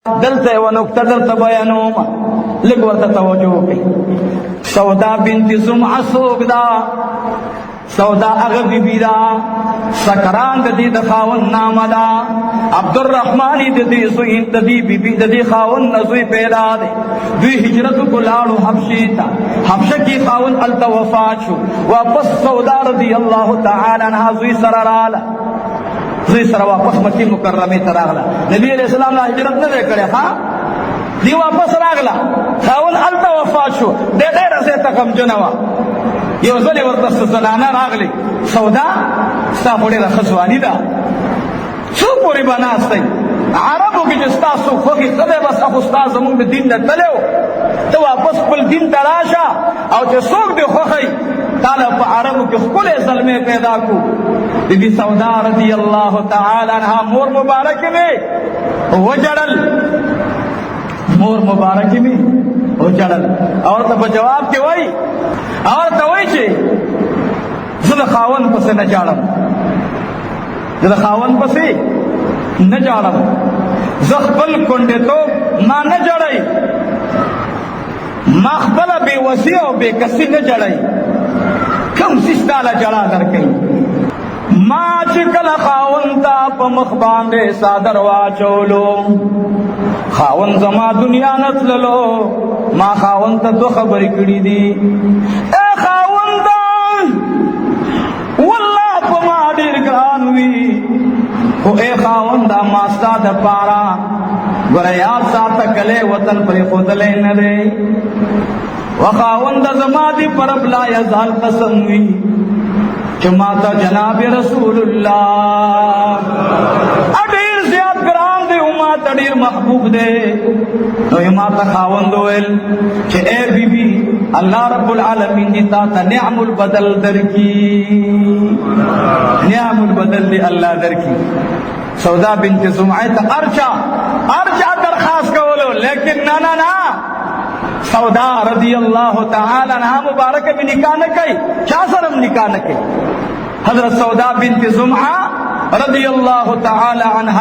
دلته و نقطه دلته بیانوم لږ ورته توجه وکړئ. سودا بنت زمعه څوک ده؟ سودا هغه بیبي ده، سکران د دې د خاوند نامه ده، عبدالرحمن د دې زوی د دې بیبي د دې خاوند نه زوی پیدا دی. دوی هجرت کو لاړو حبشې ته، حبشه کې خاوند هلته وفات شو. واپس سودا رضی الله تعالی عنها زوی سره راغله، زوی سره واپس مکې مکرمې ته راغله. نبی علیہ السلام لا هجرت نه دی کړی، ها دی واپس راغله، خاوند هلته وفات شو. ډېره زیاته غمجنه وه. یو ځل یې ورته زنانه راغلې، سودا ستا خو ډېره ښه ځواني ده، څو پورې به ناستی؟ عربو کې چې ستاسو خوښې ښه دی بس خو ستا زمونږ د دین نه تللی و، ته واپس خپل دین ته راشه او چې څوک دې خوښوي تاله په عربو کې ښکلی زلمی پیدا کړو. بی سودا رضی الله تعالی عنها مور مبارکې مې وجړل، مور مبارکې مې وجړل. او ته په جواب کې وایي او ته وایي چې زه د خاوند پسې نه جاړم، زه د خاوند پسې نه جاړم، زه خپل کونډېتوب ما نه جړی، ما خپله بېوسي او بېکسي نه جړی. کوم څیز تاله جړا درکوي؟ ما چې کله خاوند ته په مخ باندې څادر واچولو، خاوند زما دنیا نه تللو، ما خاوند ته دو خبرې کړي دي. اے خاونده والله په ما ډېر ګران وي، خو اے خاونده ما ستا دپاره ګوره یاد ساته کلی وطن پرېښودلی نه دی. و خاونده زما دې په رب لا یزال قسم وي چې ماته جناب رسول الله ډېر زیات ګران دی او ماته ډېر محبوب دی. نو یې ماته خاوند وویل چې اے بیبي الله رب العالمین دې تا ته نعم البدل درکړي، نعم البدل دې الله درکړي. سودا بنت زمعه ته ارچا درخواست کولو، لیکن نه نه نه، سودا رضی اللہ تعالی عنہ مبارک بھی نکاح نہ کئی، چا سرم نکاح نہ کئی. حضرت سودا بنت زمعہ رضی اللہ تعالی عنہ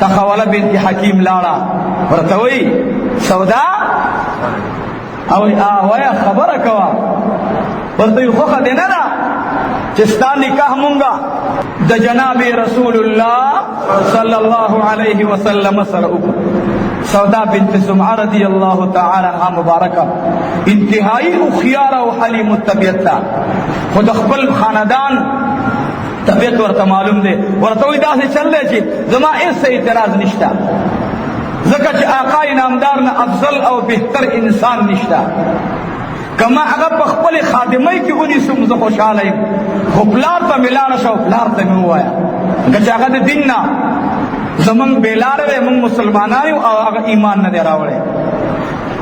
تخولہ بنت حکیم لاڑا ورتوئی سودا اویا خبر کوا ورتوئی خوخہ دینا نا چستا نکاح مونگا د جناب رسول اللہ صلی اللہ علیہ وسلم سرعب. سودا بنت زمعہ رضی اللہ تعالی عنہ مبارکہ انتہائی اخیارہ و حلیم الطبیعت تا، خود خپل خاندان طبیعت ورته معلوم دے، ورته وی داسې چل دی چې زما هیڅ اعتراض نشته، ځکه چې آقا انعامدار نه افضل او بهتر انسان نشته. کما هغه په خپل خادمۍ کې ونیسم زه خوشحاله یم، خو پلار ته مې لاړه شه او پلار ته مې ووایه که چې هغه د دین نه زمونږ بیلاره دی، مونږ مسلمانان یو او هغه ایمان نه دی راوړی.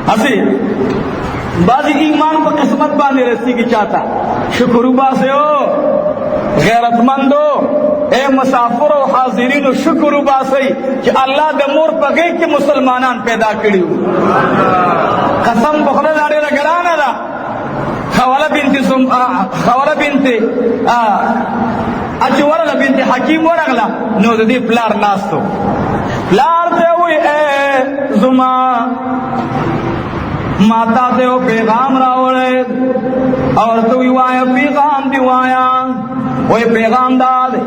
هسې بعضې ایمان په قسمت باندې رسېږي چاته. شکر وباسئ غیرتمندو، اے مسافر او حاضرینو شکر وباسئ چې الله د مور په غېږ کې مسلمانان پیدا کړي وو. قسم په خدای دا ډېره ګرانه ده. خوله بنت چې ورغله بنت حکیم ورغله نو د دې پلار ناستو، پلار ته وی اے زما ماتا ته یو پیغام راوړی او ورته وی وایه پیغام دی وایه. وی پیغام دا دی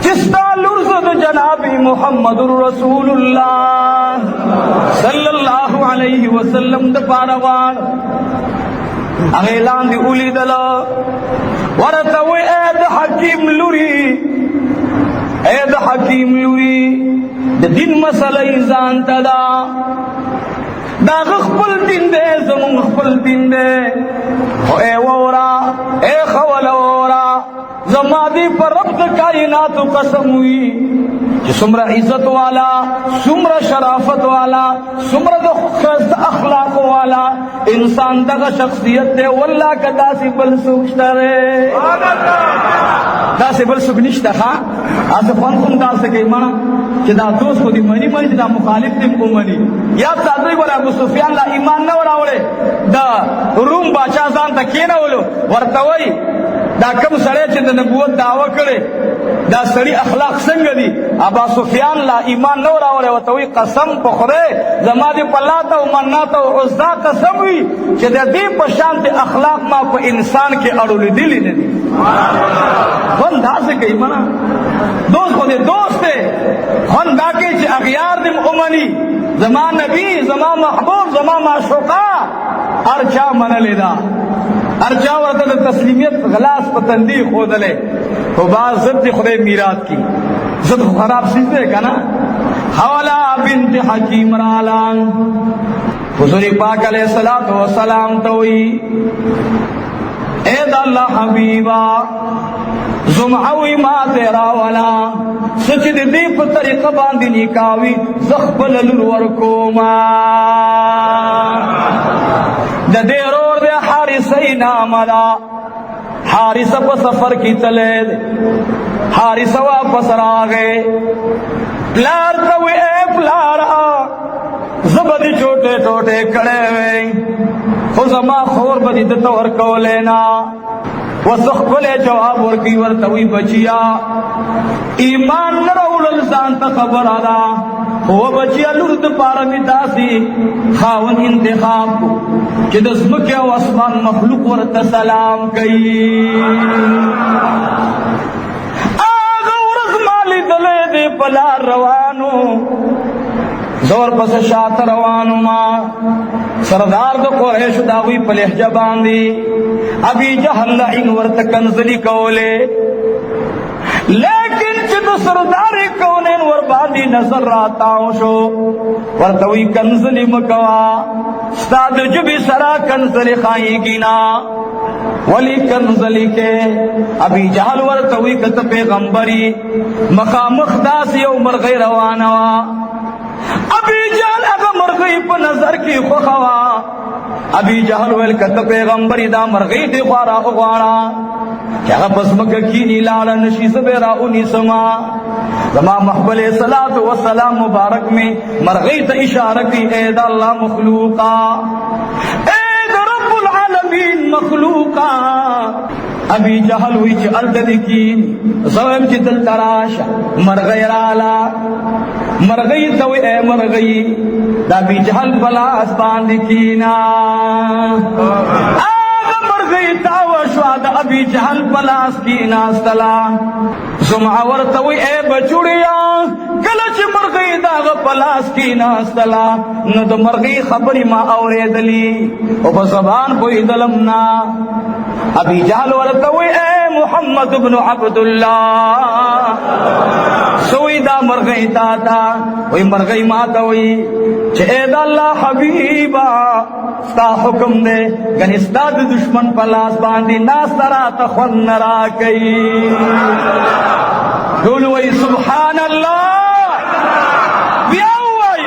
چې ستا لور زه د جناب محمد رسول الله صلی الله علیه وسلم دپاره غواړم. هغې لاندې ولیدله، ورته وی اے د حکیم لوري، اے د حکیم لوري د دین مسله یې ځان ته ده، دا هغه خپل دین دی زمونږ خپل دین دی. خو اے وورا اے خوله وورا زما دې په رب د کائناتو قسم وي چې څومره عزت والا، څومره شرافت والا، څومره د ښایسته اخلاقو والا انسان دغه شخصیت دی، والله که داسې بل څوک شته دی، داسې بل څوک نشته. ښه هسې خوند خو هم داسې کوي مړه چې دا دوست خو دې مني چې دا مخالف دې هم ومني. یاد ساتئ ګوره ابو سفیان لا ایمان نه و راوړی، د روم باچا ځان ته کېنولو، ورته وایي دا کوم سړی چې د نبوت دعوه کړې دا سړي اخلاق څنګه دي؟ ابا سفیان لا ایمان نو راوړی ورته وایي قسم په خدای زما دې په لات او منات او عزا قسم وي چې د دې په شانتې اخلاق ما په انسان کې اړولېدلي نه دي. خوند داسې کوي مړه دوست خو دې دوست دی، خوند دا کوي چې اغیار دې ومني زما نبی زما محبوب زما معشوقه هر چا منلې ده، هر چا ورته د تسلیمیت غلاس په تندي ښودلی، خو باز ضد خدای میرات کی ضد خراب چیز دی که نه. حولا بنت حکیم رالان حضور پاک علیہ السلام ته وی اے د الله حبیبا زمعوی ما تیرا ولا سچ دې په طریقه باندې نکاوی زخبل لور ورکوما د دې رور د حارثی نام دا حارث په سفر کی تلے حارث واپس راغے پلار ته وی اے پلارا زبدی ټوټه ټوټه کړه وې خو زما خور بدی د تور کولینا وسخبل جواب ورکی ورته وی بچیا ایمان نه راوړل ځان ته خبر ادا هو بچیا لور د پاره می داسي خاون انتخاب چې د زمکه او اسمان مخلوق ورته سلام کوي. اغه ورځ مالی دلې دې بلا روانو زور پس شات روانو ما سردار د قریش داوی په لهجه باندې ابي جهل لعن ورته کنزلی کوله، لیکن چې د سردار کونین ور باندې نظر راتاو شو ورته وی کنزلی مکوا استاد جبی سرا کنزلی خایږي نا ولی کنزلی کې ابي جهل ورته وی کته پیغمبري مخامخ داس یو مرغی روانه وا ابی جهل هغه مرغی په نظر کې خوخوا ابی جهل ول کته پیغمبري دا مرغی دی غوارا غوارا هغه پس مکه کې نه لاړ نشي زبرا اونې سما زما محبل صلوات و سلام مبارک میں مرغی ته اشاره کی اے د الله مخلوقا اے د رب العالمین مخلوقا ابی جهل وی چې الدد کی زویم چې دل تراش مرغی رالا مرغی تو اے مرغی دا ابی جهل بلا اسبان کینا آغا مرغی تاو شواد ابی جهل بلا اسکینا استلا زمع ورتوی اے بچوڑیا کلچ مرغی داغ پلاس کینا استلا نو دو مرغی خبری ما اوریدلی او بزبان کوئی دلمنا ابی جهل ورتوی اے محمد بن عبداللہ سوی دا مرغی تاتا وی مرغی ماتا وی چه اے دا اللہ حبیبا ستا حکم دے گنی ستا دا دشمن پلاس باندی ناسترا تخون نرا کئی دولو وی سبحان اللہ بیاو وی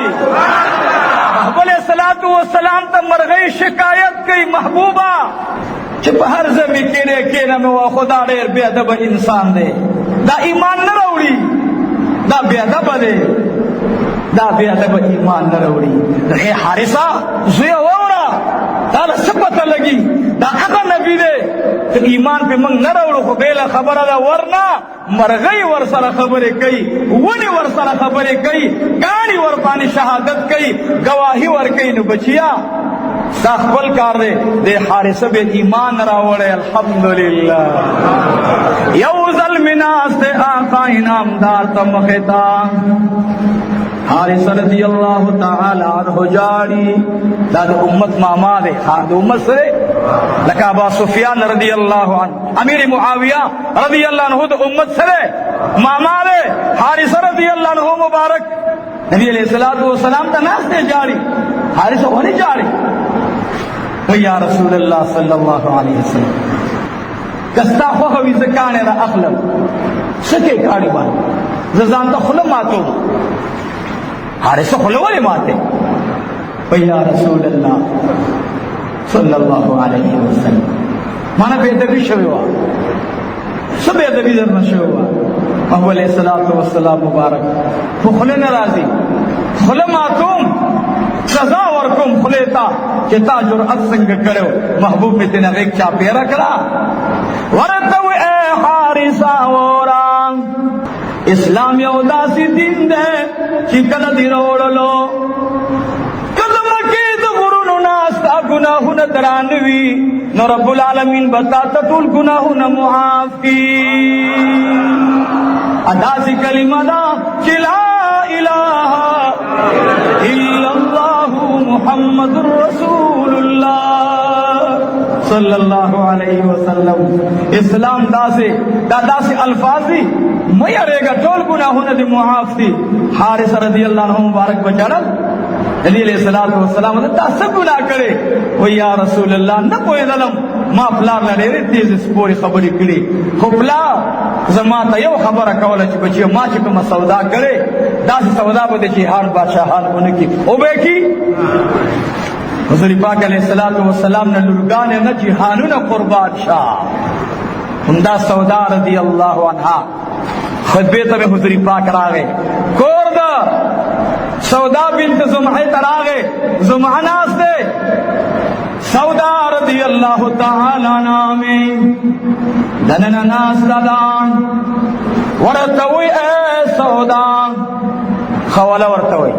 محبول صلاة تا مرغی شکایت کئی محبوبا چه په هر زمي کې نه مو خدا ډېر بے ادب انسان دی دا ایمان نه راوړي دا بے ادب دی دا بے ادب ایمان نه راوړي دا حارثه زوی وره دا څه پته لګي دا هغه نبی دی چې ایمان په موږ نه راوړو خو بیل خبره ده ورنه مرغی ور سره خبرې کوي ونی ور سره خبرې کوي کانی ور باندې شهادت کوي گواہی ور کوي نو بچیا ساخبل کار دے دے حارثہ بے ایمان راوڑے الحمدللہ یو ظلمناس دے آقا انام دار تمختا حارثہ رضی اللہ تعالی عنہ جاری دا امت ماما دے دا امت سے لکا ابا سفیان رضی اللہ عنہ امیر معاویہ رضی اللہ عنہ دا امت سے ماما دے حارثہ رضی اللہ عنہ مبارک نبی علیہ السلام تا ناس دے جاری حارثہ ہونے جاری یا رسول اللہ صلی اللہ علیہ وسلم کستا خوخوی زکانے را اخلم سکے کاری بان ززانتا خلم ماتو حارثہ خلوالی ماتے یا رسول اللہ صلی اللہ علیہ وسلم مانا بے دبی شویوا سب بے دبی درن شویوا محبوب علیہ السلام مبارک خلن رازی خلم ماتوم سزا ورکم خلیتا کہ تا جرأت سنگ کرو محبوب میں تینا غیق چا پیرا کرا ورتو اے حارثہ وران اسلام یو داسې دین دی چې کله دې راوړلو کله مکې د غرونو نه ستا ګناهونه دران وي نو رب العالمین به تا ته ټول ګناهونه معاف کړي ادا سي کلمه دا چې لا اله الا الله محمد رسول الله صلی اللہ علیہ وسلم اسلام داسے الفاظ دی میرے گا ٹول گناہوں دی معاف دی حارث رضی اللہ عنہ مبارک بچاڑا علی علیہ السلام دا سب گناہ کرے وہ یا رسول اللہ نہ کوئی ظلم ما پلار لڑے رے تیز سپوری خبری کری خو پلار زماتا یو خبر کولا چی بچی ما چکم سودا کرے دا سی سودا بدے چی ہار بادشاہان انکی او بے کی حضور پاک علیہ السلام نے لرگان نہ جہانو نہ قربان شاہ ہندہ سودا رضی اللہ عنہ خطبے تب حضور پاک راگے کور دا سودا بنت زمعہ تراگے زمعہ ناس دے سودا رضی اللہ تعالی نامی دننا ناس دادان ورتوی اے سودا خولا ورتوی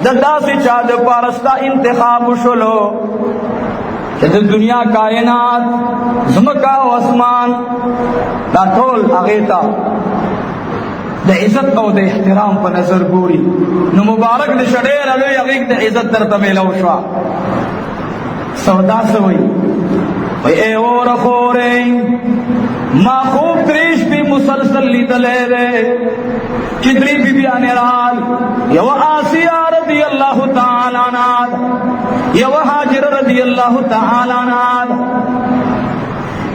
ددا سے چاد پارستا انتخاب شلو کہ دنیا کائنات زمکا و اسمان دا ټول اغیتا دا عزت او دا احترام پر نظر گوری نو مبارک دا شڑیر علوی اغیق دا عزت در تمیلو شوا سودا سوئی اے اور خورے ما خوب تریش بھی مسلسل لی دلے رے چدری بی بی آنیرال یو آسیہ رضی اللہ تعالی عنہ یو حاجر رضی اللہ تعالی عنہ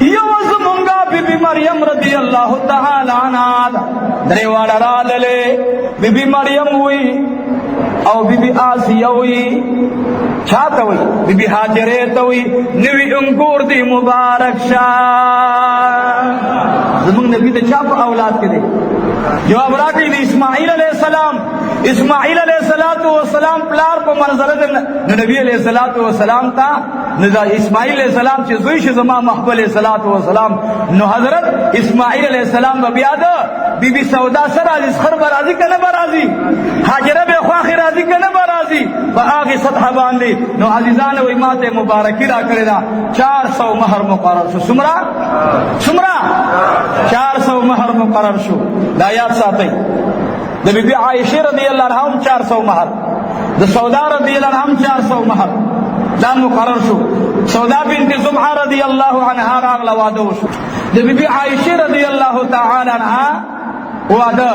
یو زمونگا بی بی مریم رضی اللہ تعالی عنہ دریواڑا را للے بی بی مریم ہوئی او بی بی آسیہ ہوئی چھاتا ہوئی بی بی حاجریت ہوئی نوی انگور دی مبارک شاہ زمونگ نبی دا چھاپ اولاد کے دے جواب راکی دی اسماعیل علیہ السلام پلار پا منظر دن نبی علیہ السلام تا اسماعیل علیہ السلام چی زویش زمان محبوب علیہ السلام نو حضرت اسماعیل علیہ السلام بیاد بی بی سودا سر آزی سخر برازی کا نبا رازی حاجرہ بے خواخی رازی کا نبا رازی با آغی سطح باندی نو عزیزان و امات مبارکی را کردہ 400 مہر مقرر شو سمرا 400 مہر مقرر شو دا یاد ساتھ دا بی بی عائشہ رضی اللہ عنہ 400 مہر دا سودا رضی اللہ عنہ 400 مہر دا مقرر شو سودا بنت زمعہ رضی اللہ عنہ راغ لوادو شو دا بی بی عائشہ رضی اللہ تعالی عنہ وعدا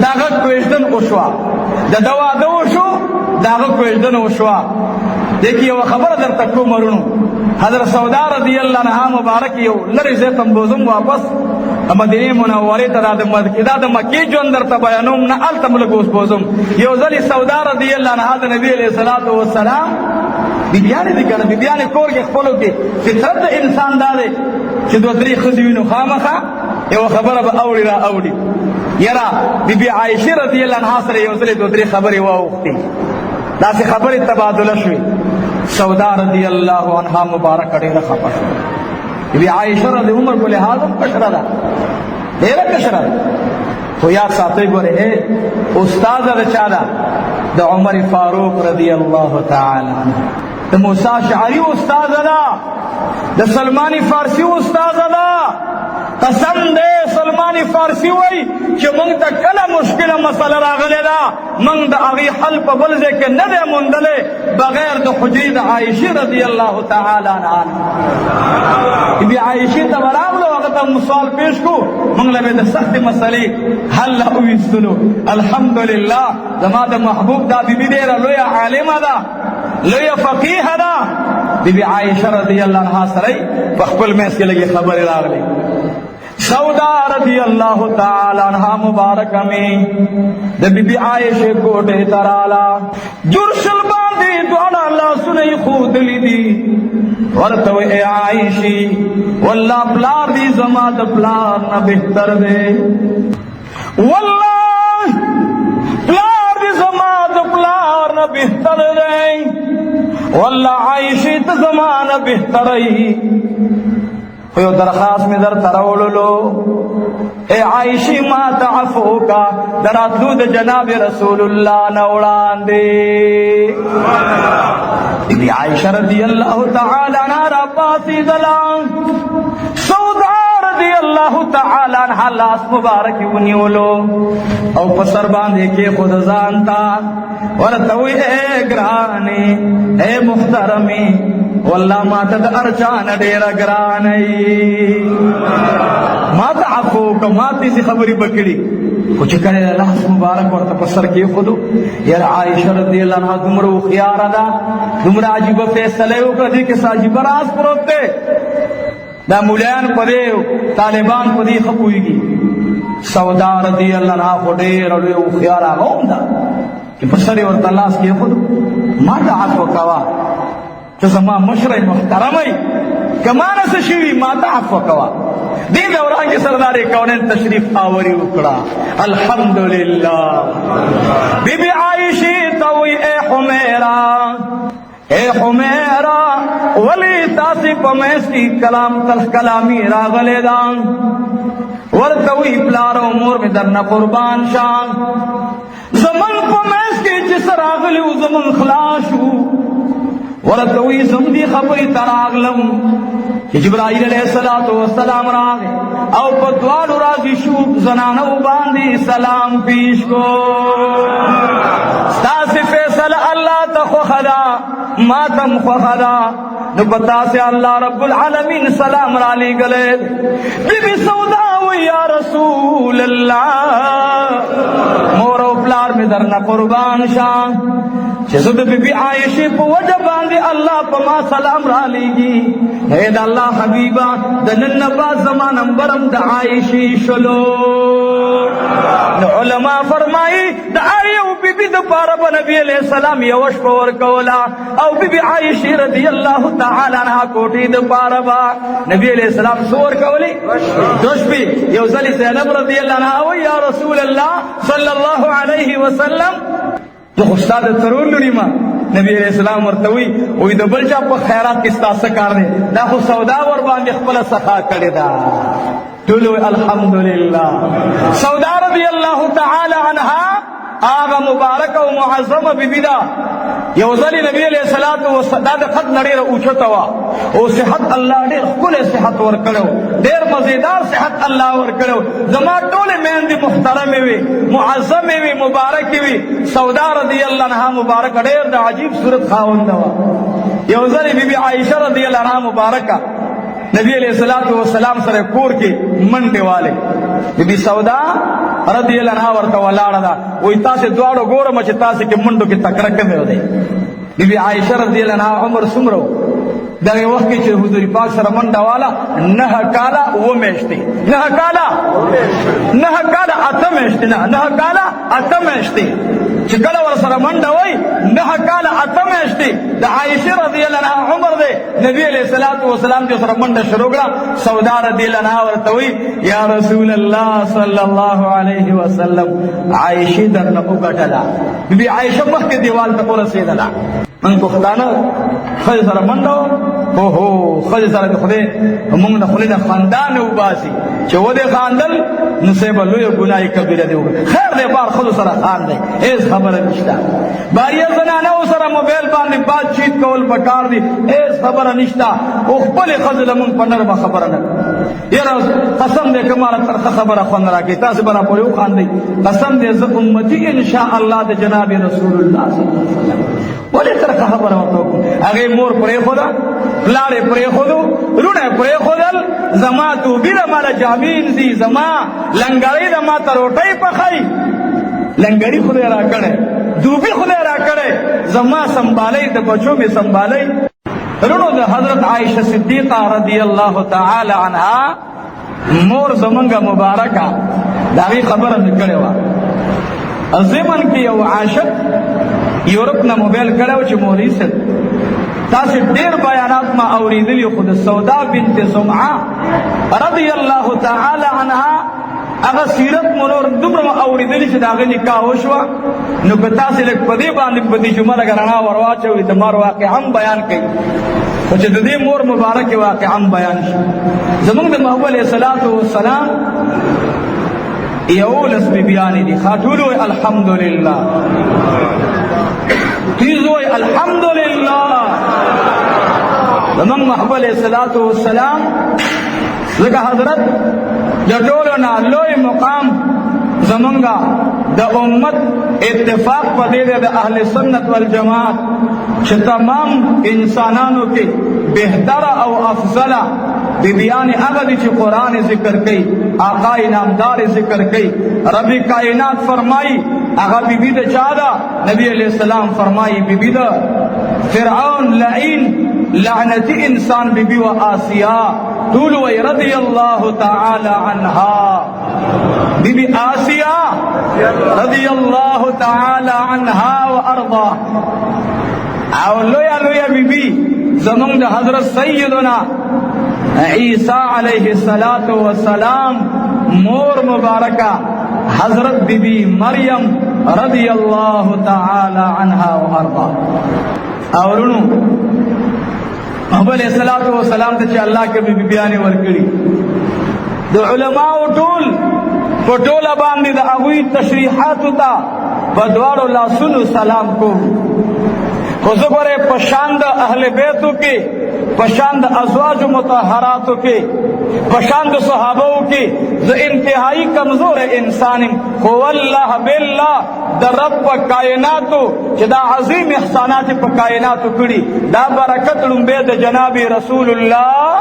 داغت کوشدن اشوا دا دوادو شو داغت کوشدن اشوا دیکھئے وہ خبر در تکو مرنو حضرت سودا رضی اللہ عنہ مبارک یو لری زیتم بوزم واپس مدینه منوره ته د مکی جون درته بیانوم نه التم لګوس بوزم یو ځلی سودا رضی الله عنها د نبی علیہ الصلوۃ والسلام بیبیانه دي کنه بیبیانه کور کې خپلو کې فطرت انسان داله چې دوه درې خزوینو خامخه یو خبره به اوړي یرا بیبی عائشه رضی الله عنها سره یو ځلی دوه درې خبرې واوختي دا څه خبرې تبادله شوې سودا رضی الله عنها مبارک ډېره خپه بی عائشہ رضی عمر کو لحاظ کشرہ دا دیرہ کشرہ دا تو یاد ساتھے گو رہے استاد رچادا دا عمر فاروق رضی اللہ تعالی عنہ دا موسیٰ شعری استاد دا دا سلمانی فارسی استاد دا قسم دے سلمانی فارسی وئی کہ منگ تا کلا مشکل مسئلہ راغلے دا منگ دا اغی حل پا بلزے کے ندے مندلے بغیر دا حجری دا عائشی رضی اللہ تعالی عنہ بی عائشی تا براغ لو اگر مسوال پیش کو منگ لبے دا سخت مسئلے حل لہوی سنو الحمدللہ زما دا محبوب دا بی بی دیرہ لویا عالم دا لویا فقیح دا بی بی عائشہ رضی اللہ عنہ سرائی بخبل میں اس کے لگے خبر راغ لی سودا رضی اللہ تعالی عنہ مبارک میں بی بی عائشہ کوٹے ترالا جرشل باندی دوڑا اللہ سنئی خود لی دی ورطو اے عائشی واللہ پلار دی زماد پلار نہ بہتر دے واللہ پلار دی زماد پلار نہ بہتر دے واللہ عائشی تزمان بہتر ہی یو درخواست میں در تراولو اے عائشی ما تعفو کا دراتلو د جناب رسول اللہ نوڑان دے بی عائشہ رضی اللہ تعالی عنہ را پاسی دلان سودا رضی اللہ تعالی عنہ لاس مبارک ونیولو او پسر باندے کے خود زانتا ورتوی اے گرانے اے محترمی واللہ ماتا دا ارچان دیر گرانی ماتا عفو کا ماتی سی خبری بکڑی کچھ کرے اللہ مبارک ورطا پسر کی خودو یار عائشہ رضی اللہ عنہ دمرو خیارا دا دمرا عجیب فیصلے ہو کر دی کس عجیب راز پروتے دا مولیان پدے طالبان پدی خپوئی گی سودا رضی اللہ عنہ خودیر اور خیارا غوم دا کہ پسر ورطا اللہ کی خودو ماتا عفو کوا تو زمان مشرع محترمی کمانا سے شیوی ماتا عفو کوا دی دوران کی سردار کونین تشریف آوری اکڑا الحمدللہ بی بی عائشی توی اے حمیرہ ولی تاسی پمیس کی کلام تلخ کلامی راغلے دان ورطوی پلارو مور میں درنا قربان شان زمن پمیس کی جس راغلی و زمن خلاشو ورتوی زمدی خبری تراغلم کہ جبرائیل علیہ السلام راغے او پدوال راضی شوب زنانو باندی سلام پیش کو ستاسی فیصل اللہ تخوخدا ماتم خوخدا نبتا سے اللہ رب العالمین سلام را لی گلے بی بی سوداوی یا رسول اللہ مورو پلار میں درنا قربان شان چیزد بی بی عائشی پو وجہ باندی اللہ پما سلام را لیگی اید اللہ حبیبہ دنن باز زمان امبرم دا عائشی شلو علماء فرمائی دا آئیو بی بی دا پارب نبی علیہ السلام یوش پور کولا او بی بی عائشی رضی اللہ تعالی عنہ کوٹی دا پاربا نبی علیہ السلام سور کولی دوش بی یوزلی زینب رضی اللہ عنہ یا رسول اللہ صلی اللہ علیہ وسلم تو خستاد ترون لونی ما نبی علیہ السلام ورتوی وی د بل چا په خیرات کې ستاسو کار دی دا خو سودا ور باندې خپل سخا کړی دا ټول الحمدللہ سودا رضی اللہ تعالی عنها آغا مبارک و معظم ببدا یوزلی نبی علیہ السلام دا خط نڑیر اوچھتوا او صحت اللہ دیر کل صحت ورکڑو دیر مزیدار صحت اللہ ورکڑو زمان ٹول مہندی محترمی وی معظمی وی مبارکی وی سودا رضی اللہ عنہ مبارک دیر دا عجیب صورت خاوندوا یوزلی بی بی عائشہ رضی اللہ عنہ مبارکہ نبی علیہ السلام سر کور کے منڈے والے بی بی سودا رضی اللہ عنہ ورطا والاڑا دا وہی تاسے دوارو گورا مچے تاسے کے منڈو کی تکرک میں ہو دے بی بی عائشہ رضی اللہ عنہ عمر سمرو در وقت کی حضور پاک سر منڈا والا نہ کالا وہ میشتے نہ کالا اتمیشتے نہ کالا اتمیشتے چکلا ور سر منڈا وئی نہ کالا اتمیشتے دا عائشہ رضی اللہ عنہ عمر دے نبی علیہ السلام جو سر منڈا شروع کرا سودا رضی اللہ عنہ ورتوی یا رسول اللہ صلی اللہ علیہ وسلم عائشہ در نقو کٹلا بی بی عائشہ مخ کے دیوال تک رسیدلا من کو خدانا خد سر منڈو اوہو خد سر خدے منگ خلید خاندان اوباسی چه ودے خاندل نصیب لوی گناہی کبیرہ دے ہوگا خیر دے بار خود سر خان دے ایس خبر نشتا باری زنانہ سر موبیل باندی بات چیت کول بکار دی ایس خبر نشتا اخبر خزل منگ پنر با خبر نک یہ قسم دے کمارا ترخ خبر خون راکی تاسی برا پولیو خان دی قسم دے زب امتی انشاءاللہ دے جناب رسول اللہ صلی اللہ علیہ وسلم ولی ترخ خبر ہوتا اگر مور پرے خدا پلارے پرے خودو رونے پرے خودل زما تو بیر مالا جامین دی زما لنگاری زما تروٹائی پخائی لنگاری خودے را کڑے دوبی خودے را کڑے زما سنبھالی دا بچوں میں سنبھالی رونو دا حضرت عائشہ صدیقہ رضی اللہ تعالی عنہا مور زمانگا مبارکہ داغی خبر نکڑے وا زمن کی یو عاشق یورپ نا موبیل کڑے وچ مولی سے تاسے دیر بیانات ما اوریدلی خود سودا بنت زمعہ رضی اللہ تعالی عنہا هغه سیرت منور دومره اوریدلی چې دا غي نکاح وشو نو که تاسو لک پدی باندې پدی جمعه غرانا ورواچوي د مار واقعا بیان کړي او چې د دې مور مبارک واقعا بیان شي زمونږ د محبوب علیه الصلاۃ والسلام یولس بیان دي خاطر الحمدلله تیزوی الحمدلله زمونږ محبوب علیه الصلاۃ والسلام لکه حضرت د ټولو نه لوی مقام زمونږه د امت اتفاق په دې د اهل سنت والجماعت چې تمام انسانانو کې بهتر او افضل بیان هغه دي چې قران ذکر کوي آقا انعامدار ذکر کوي رب کائنات فرمایي هغه بیبي د چا ده نبی علیہ السلام فرمایي بیبي د فرعون لعین لعنتی انسان بیبي و آسیہ طول وی رضی اللہ تعالی عنہا بی بی آسیہ رضی اللہ تعالی عنہا و ارضا او لویا لویا بی بی زمان دا حضرت سیدنا عیسیٰ علیہ السلام مور مبارکہ حضرت بی بی مریم رضی اللہ تعالی عنہا و ارضا اورونو محمد علیہ الصلوۃ والسلام ته چې الله کې بي بیان ورکړي د علماء ټول په ټوله باندې د هغوی تشریحات ته په دواړو لاسونو سلام کوم خو زه ګوره په شان د اهل بیتو کې په شان د ازواج مطهراتو کې په شان د صحابو کې زه انتهایی کمزور انسان خو والله بالله د رب په کائناتو چې دا عظیم احسانات په کائناتو کړي دا برکت لومبه د جناب رسول الله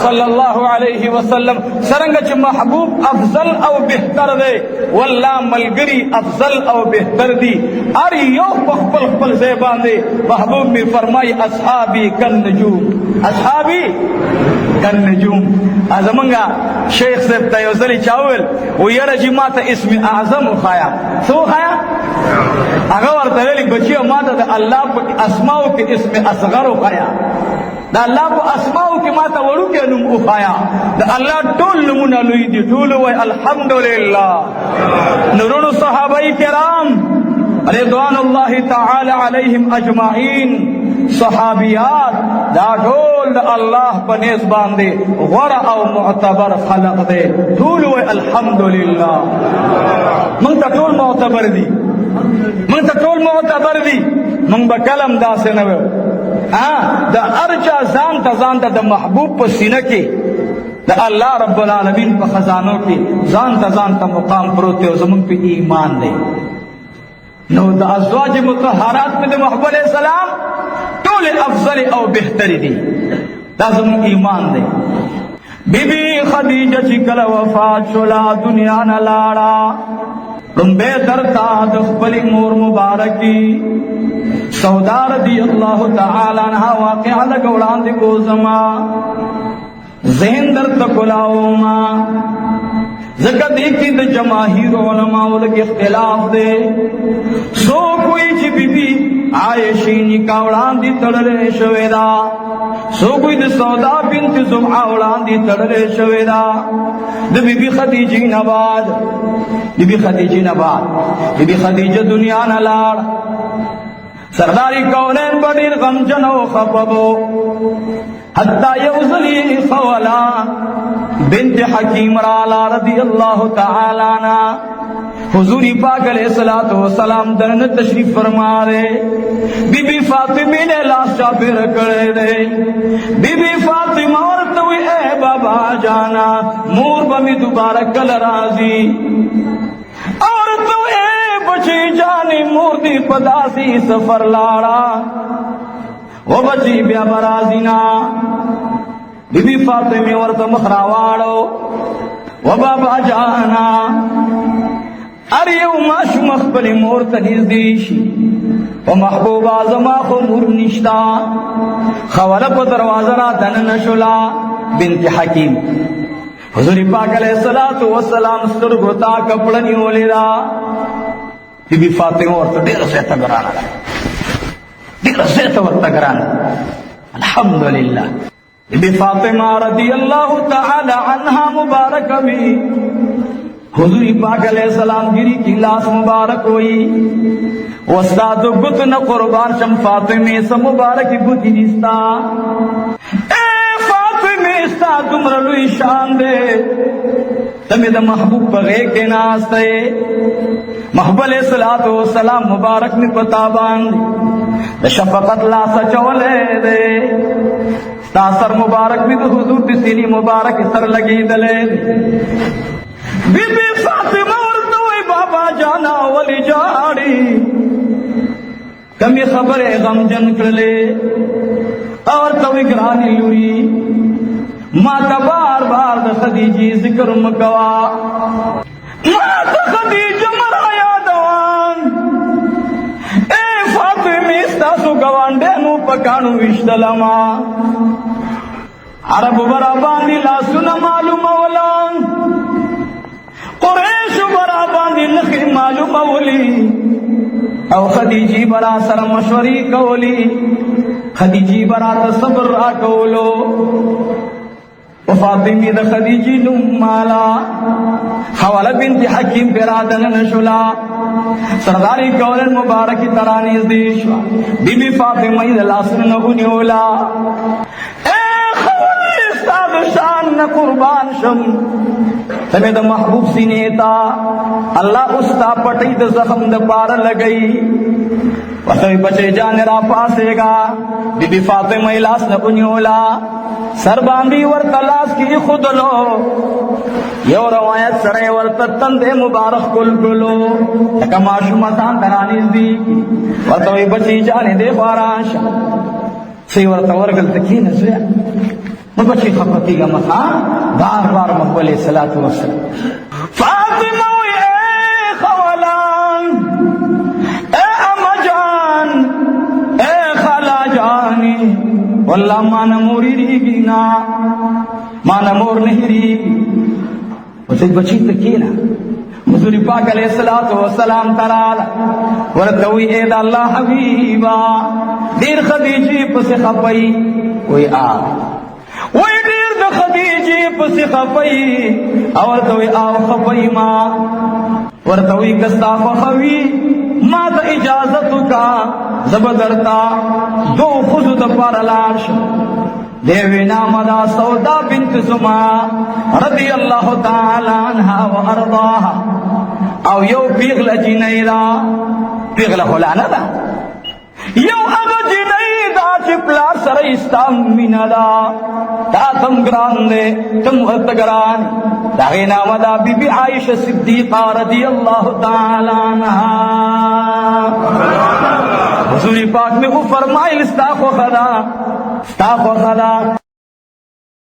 صلی الله علیه وسلم څنګه چې محبوب افضل او بهتر دی والله ملګری افضل او بهتر دی ار یو خپل خپل ځای باندې محبوب می فرمای اصحابی کن نجوم اصحابی کن نجوم ازمنګا شیخ صاحب ته یو ځلی چاول و یره چې ماته اسم اعظم خایا سو خایا هغه ورته ویلي بچیو ماته د الله په اسماءو کې اسم اصغر خایا دا الله په اسماءو کې ماته وړو کې نوم خایا د الله ټول نمونه لوی دي ټول وای الحمدلله نورونو صحابه کرام رضوان الله تعالی علیہم اجمعین صحابیات دا ټول الله په نس باندې غره او معتبر خلق دي ټول وای الحمدلله مونږ ته ټول معتبر دي مونږ ته ټول معتبر دي مونږ به کلم داسې نه وو دا ارجا ځان ته د محبوب په سینه کې د الله رب العالمین په خزانو کې ځان ته مقام پروت دی او زمونږ په ایمان دی نو د ازواج مطهرات په محبوب علیہ السلام ټول افضل او بهتر دي دا زموږ ایمان دی بی بی خدیجه چې کله وفات شولا دنیا نه لاړه لومبه درتا د خپل مور مبارکی سودا رضی الله تعالی عنها واقعا د وړاندې کوزما ذهن درته کولاوما زکه دې کې د جماهیر علماء ولګ اختلاف دی سو کوئی چې بیبي عائشہ نکاح وړاندې تړلې شوې دا سو کوئی د سودا بنت زمعه وړاندې تړلې شوې دا د بیبي خدیجه نه بعد بیبي خدیجه دنیا نه لاړ سرداری کونین بډیر غمجن او خفبو حتی یوزلی خولا بنت حکیم رالا رضی اللہ تعالی عنہ حضور پاک علیہ السلام درن تشریف فرما رہے بی بی فاطمہ نے لاس چاپیر کرے دے بی بی فاطمہ اور توی اے بابا جانا مور بمی دوبارہ کل راضی اور تو اے بچی جانی مور دی پداسی سفر لاڑا وہ بچی بیا برازینا بی بی فاطمہ ورت مخراواڑو و بابا جانا اریو ماش مخبل مور تنیز دیشی و محبوب آزما خو مور نشتا خوال پا دروازہ را دن نشلا بنت حکیم حضور پاک علیہ السلام سترگوتا کپڑنی ہولی دا بی بی فاطمہ ورت دیر سیتا گرانا الحمدللہ بی فاطمہ رضی اللہ تعالی عنہا مبارک بھی हुजूर पाक अलैहिस्सलाम गिरी की लाश मुबारक हुई वस्ताद गुत न कुर्बान शम फातिमे से मुबारक गुती रिश्ता ए फातिमे इस्ता तुमरा लुई शान दे तमे द महबूब पगे के नास्ते महबूब अलैहिस्सलातु वस्सलाम मुबारक में पता बांध द शफकत ला सचोले दे तासर मुबारक भी तो हुजूर दी सीरी मुबारक सर लगी दले बीबी फातिमा और तो बाबा जाना वली जाड़ी कमी खबरे गमजन करले और तो ग्रानी लुरी माता बार बार द खदीजी जिक्र मकवा माता खदीजा मराया दवान ए फातिमा इस्तासु गवांडे नु पकाणु विश्दलमा अरब बराबानी ला सुना मालूम वलान कुरैश बराबानी नखी मालूम वली औ खदीजी बरा सर मशवरी कौली खदीजी बरा सब्र कौलो फातिमी द खदीजी नुमाला हवाला बिनती हकीम बिरादन नशुला सरदारी कौलन मुबारक तरानी देश बीबी फातिमा द लासन नहुनियोला शान न कुर्बान शम तमे द महबूब सीनेता अल्लाह उस्ता पटी द जख्म द पार लगई वसई बचे जान रा पासेगा बीबी फातिमा इलास न बुनियोला सर बांधी वर तलाश की खुद लो यो रवायत सरे वर तंदे मुबारक कुल कुलो तकमाशु मसान तरानी दी वसई बची जाने दे बाराश सी वर तवरगल तकी न सोया बच्ची खपती का मसा बार बार मकबले सलातु वसलाम फातिमा ए खवलान ए अमजान ए खाला जानी वल्ला मान मोरी रीगिना मान मोर नहीं रीगी उसे बच्ची तकी ना हुजूर पाक अलैहिस्सलातु वस्सलाम तराला वरतवी ए अल्लाह हबीबा दीर खदीजी पसे खपई कोई आ वही देर द खदीजी पसी खपई और तोई आव खपई मा वर तोई कस्ता खवी मा द इजाजत का जबरदरता दो खुद द परलाश देवी नामदा सौदा बिन्त जुमा रदी अल्लाह ताला अन्हा व अरदाहा औ यो पिगला जिनैरा पिगला होलाना दा यो अब जिनैदा चिपला सर इस्ताम मिनदा तातम ग्रांदे तुम हतगरान दागे नामदा बीबी आयशा सिद्दीका रदी अल्लाह ताला अन्हा हुजूर पाक ने वो फरमाइल इस्ताख व खदा